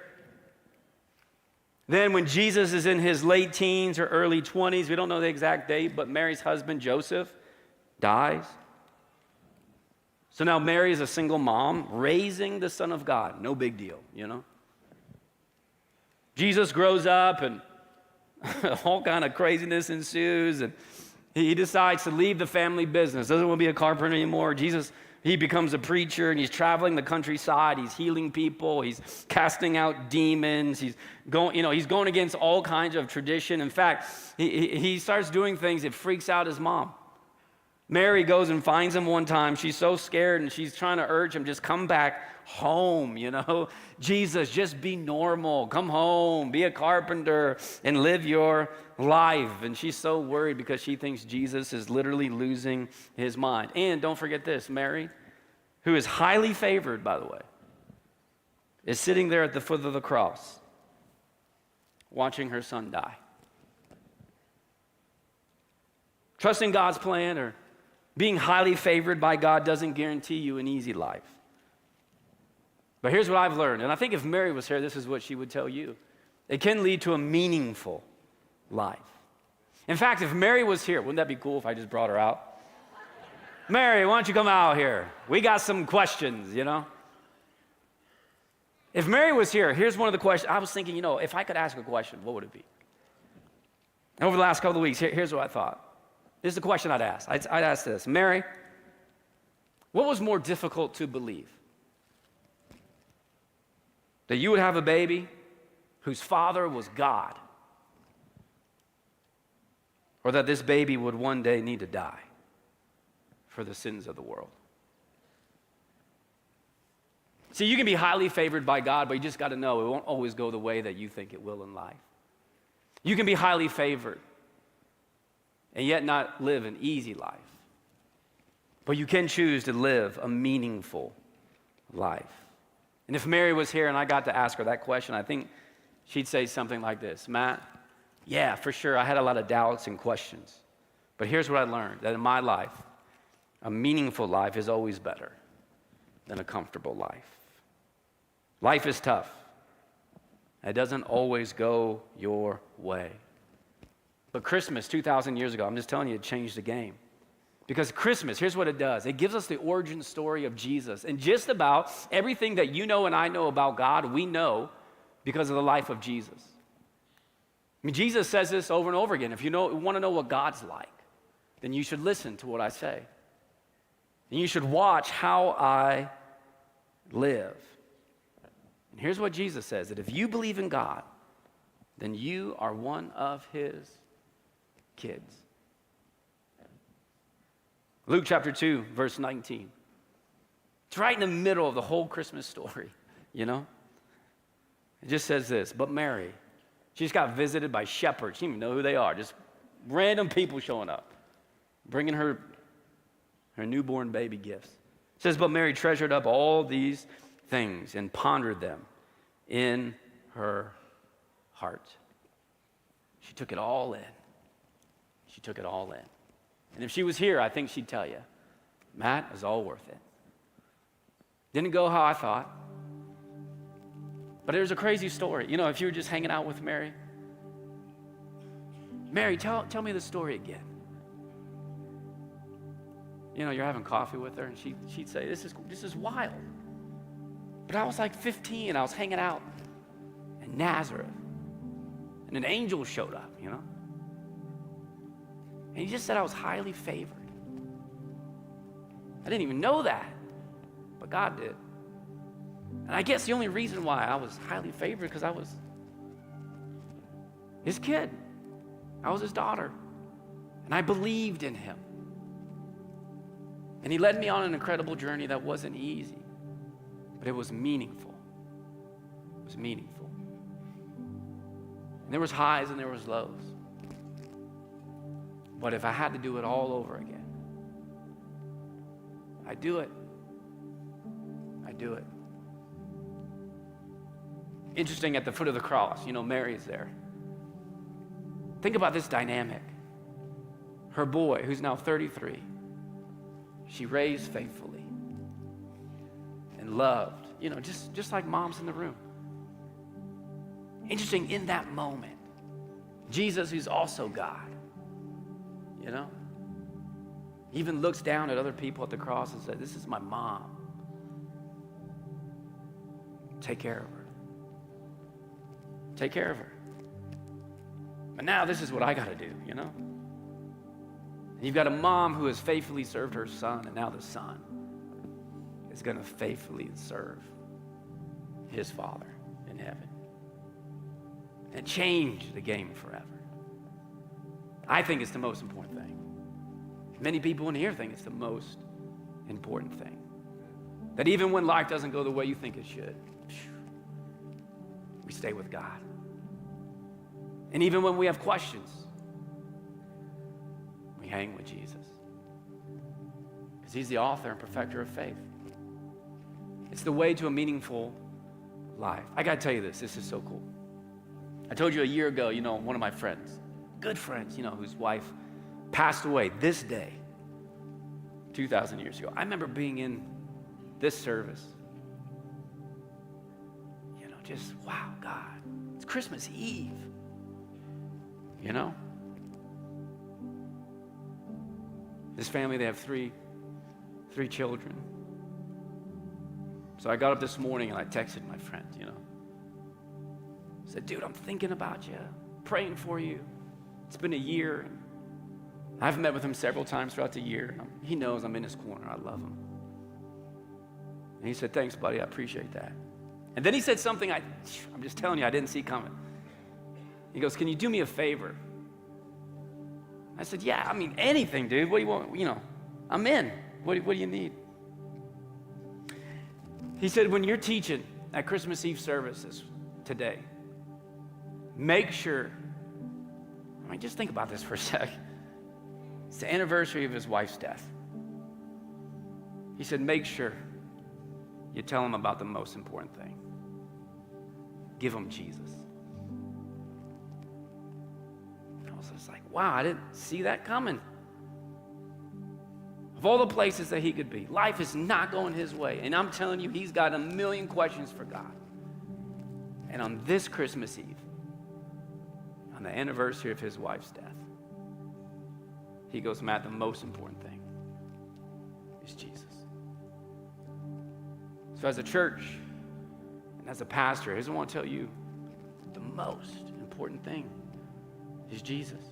Then, when Jesus is in his late teens or early 20s, we don't know the exact date, but Mary's husband, Joseph, dies. So now Mary is a single mom raising the Son of God. No big deal, you know? Jesus grows up and all kind of craziness ensues, and he decides to leave the family business. Doesn't want to be a carpenter anymore. He becomes a preacher, and he's traveling the countryside. He's healing people. He's casting out demons. He's going against all kinds of tradition. In fact, he starts doing things that freaks out his mom. Mary goes and finds him one time. She's so scared, and she's trying to urge him, just come back home, you know. Jesus, just be normal. Come home, be a carpenter, and live your life. And she's so worried because she thinks Jesus is literally losing his mind. And don't forget this, Mary, who is highly favored, by the way, is sitting there at the foot of the cross, watching her son die. Trusting God's plan or being highly favored by God doesn't guarantee you an easy life. But here's what I've learned, and I think if Mary was here, this is what she would tell you. It can lead to a meaningful life. In fact, if Mary was here, wouldn't that be cool if I just brought her out? Mary, why don't you come out here? We got some questions, you know? If Mary was here, here's one of the questions. I was thinking, if I could ask a question, what would it be? Over the last couple of weeks, here's what I thought. This is the question I'd ask. I'd ask this. Mary, what was more difficult to believe? That you would have a baby whose father was God, or that this baby would one day need to die for the sins of the world. See, you can be highly favored by God, but you just got to know it won't always go the way that you think it will in life. You can be highly favored and yet not live an easy life. But you can choose to live a meaningful life. And if Mary was here and I got to ask her that question, I think she'd say something like this: Matt, yeah, for sure, I had a lot of doubts and questions. But here's what I learned, that in my life, a meaningful life is always better than a comfortable life. Life is tough. It doesn't always go your way. But Christmas 2,000 years ago, I'm just telling you, it changed the game. Because Christmas, here's what it does. It gives us the origin story of Jesus. And just about everything that you know and I know about God, we know because of the life of Jesus. I mean, Jesus says this over and over again. If you want to know what God's like, then you should listen to what I say. And you should watch how I live. And here's what Jesus says, that if you believe in God, then you are one of his kids. Luke chapter 2, verse 19. It's right in the middle of the whole Christmas story, you know? It just says this: but Mary, she just got visited by shepherds. She didn't even know who they are, just random people showing up, bringing her newborn baby gifts. It says, but Mary treasured up all these things and pondered them in her heart. She took it all in. She took it all in. And if she was here, I think she'd tell you, Matt, it was all worth it. Didn't go how I thought. But it was a crazy story. You know, if you were just hanging out with Mary, Mary, tell me the story again. You know, you're having coffee with her, and she'd say, this is wild. But I was like 15, I was hanging out in Nazareth, and an angel showed up, you know? And he just said I was highly favored. I didn't even know that, but God did. And I guess the only reason why I was highly favored because I was his kid. I was his daughter. And I believed in him. And he led me on an incredible journey that wasn't easy, but it was meaningful. It was meaningful. And there was highs and there was lows. But if I had to do it all over again, I'd do it. I'd do it. Interesting, at the foot of the cross, you know, Mary's there. Think about this dynamic. Her boy, who's now 33, she raised faithfully and loved, you know, just like moms in the room. Interesting, in that moment, Jesus, who's also God, you know, even looks down at other people at the cross and says, this is my mom. Take care of her. Take care of her. But now this is what I got to do, you know? And you've got a mom who has faithfully served her son, and now the son is going to faithfully serve his Father in heaven. And change the game forever. I think it's the most important thing. Many people in here think it's the most important thing. That even when life doesn't go the way you think it should, we stay with God. And even when we have questions, we hang with Jesus. Because he's the author and perfecter of faith. It's the way to a meaningful life. I got to tell you this is so cool. I told you a year ago, you know, one of my friends, good friends, you know, whose wife passed away this day, 2,000 years ago. I remember being in this service, you know, just, wow, God, it's Christmas Eve, you know? This family, they have three children. So I got up this morning and I texted my friend, you know. I said, dude, I'm thinking about you, praying for you. It's been a year. I've met with him several times throughout the year. He knows I'm in his corner. I love him. And he said, thanks, buddy. I appreciate that. And then he said something I'm just telling you, I didn't see coming. He goes, can you do me a favor? I said, yeah, I mean, anything, dude. What do you want? You know, I'm in. What do you need? He said, when you're teaching at Christmas Eve services today, make sure, I mean, just think about this for a sec. It's the anniversary of his wife's death. He said, make sure you tell him about the most important thing. Give him Jesus. I was just like, wow, I didn't see that coming. Of all the places that he could be, life is not going his way. And I'm telling you, he's got a million questions for God. And on this Christmas Eve, on the anniversary of his wife's death, he goes, Matt, the most important thing is Jesus. So as a church and as a pastor, I just want to tell you the most important thing is Jesus.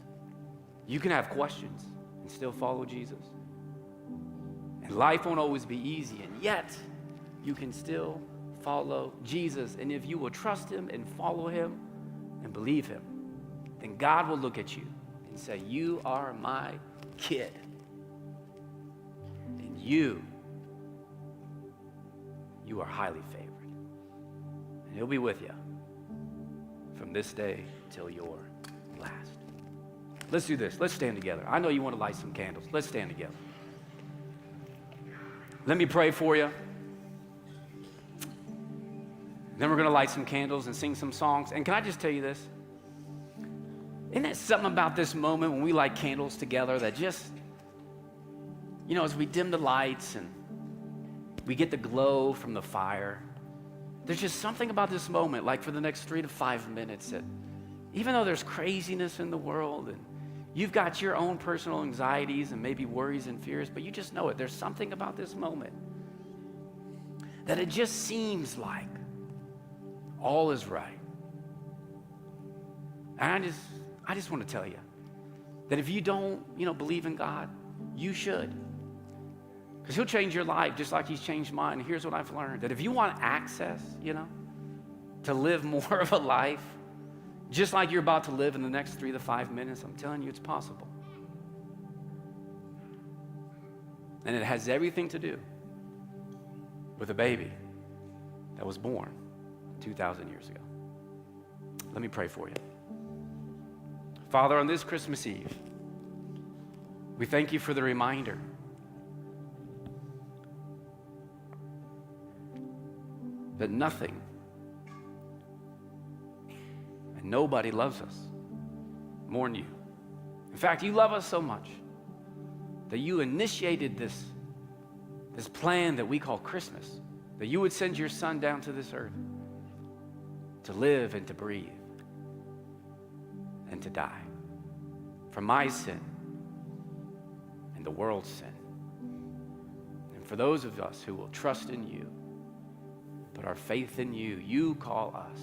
You can have questions and still follow Jesus. And life won't always be easy, and yet you can still follow Jesus. And if you will trust him and follow him and believe him, then God will look at you and say, you are my kid. And you are highly favored. And he'll be with you from this day till your last. Let's do this. Let's stand together. I know you want to light some candles. Let's stand together. Let me pray for you. Then we're going to light some candles and sing some songs. And can I just tell you this? Isn't there something about this moment when we light candles together that just, you know, as we dim the lights and we get the glow from the fire, there's just something about this moment, like for the next 3 to 5 minutes, that even though there's craziness in the world and you've got your own personal anxieties and maybe worries and fears, but you just know it. There's something about this moment that it just seems like all is right. And I just want to tell you that if you don't, believe in God, you should. Because he'll change your life just like he's changed mine. And here's what I've learned, that if you want access, to live more of a life, just like you're about to live in the next 3 to 5 minutes, I'm telling you, it's possible. And it has everything to do with a baby that was born 2,000 years ago. Let me pray for you. Father, on this Christmas Eve, we thank you for the reminder that nothing and nobody loves us more than you. In fact, you love us so much that you initiated this plan that we call Christmas, that you would send your son down to this earth to live and to breathe and to die for my sin and the world's sin. And for those of us who will trust in you, put our faith in you, you call us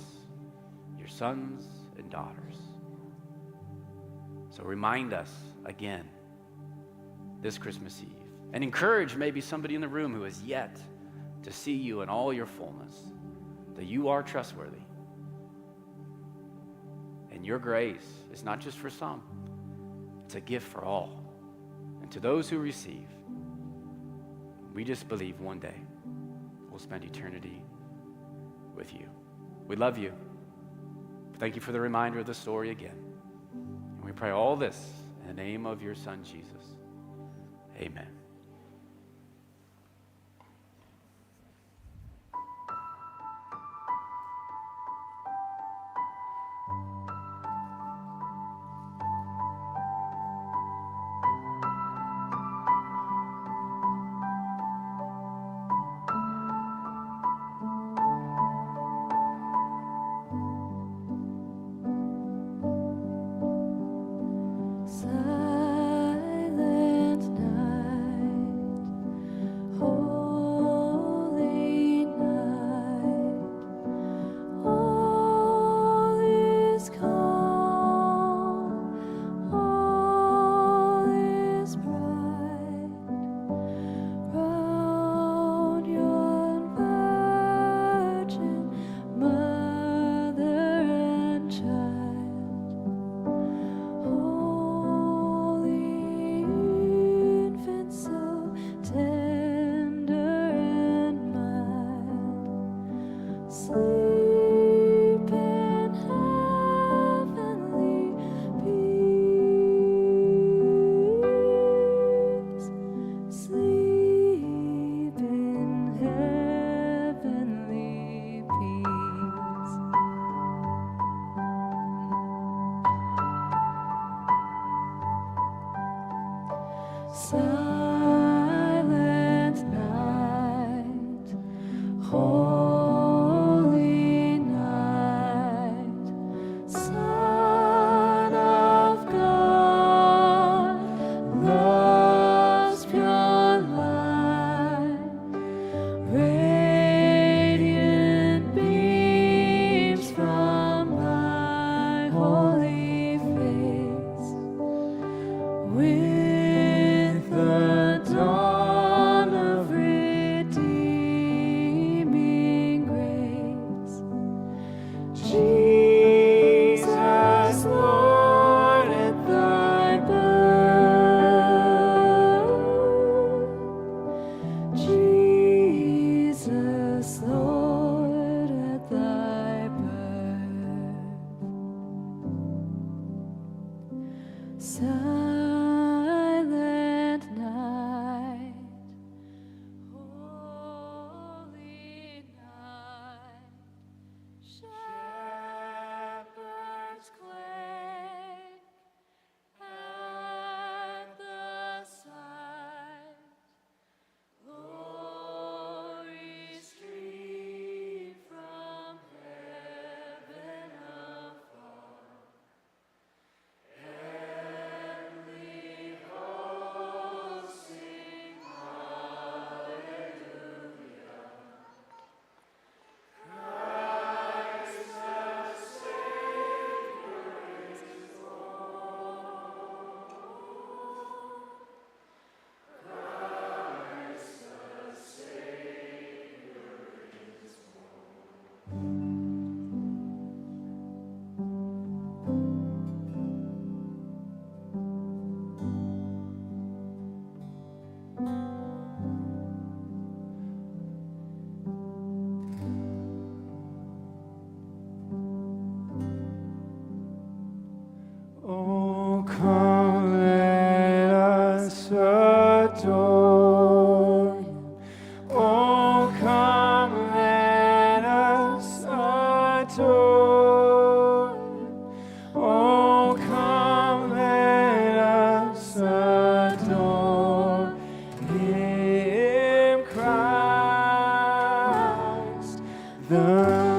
your sons and daughters. So remind us again this Christmas Eve, and encourage maybe somebody in the room who has yet to see you in all your fullness, that you are trustworthy. And your grace is not just for some, it's a gift for all. And to those who receive, we just believe one day we'll spend eternity with you. We love you. Thank you for the reminder of the story again. And we pray all this in the name of your son, Jesus. Amen. Silent night. Sleep in heavenly peace. Sleep in heavenly peace. Silent night, holy night, Son of God, love's pure light, radiant beams from thy holy face. With the dawn of redeeming grace, Jesus, Lord, at thy birth, Jesus, Lord, at thy birth. Silent night, holy night, shepherds quake at the sight, glory stream from heaven afar. Heavenly hosts sing hallelujah. Christ the Savior is born. Christ the Savior is Oh, come, let us adore Him. Oh, come, let us adore Him. Oh, come, let us adore Him, Christ, the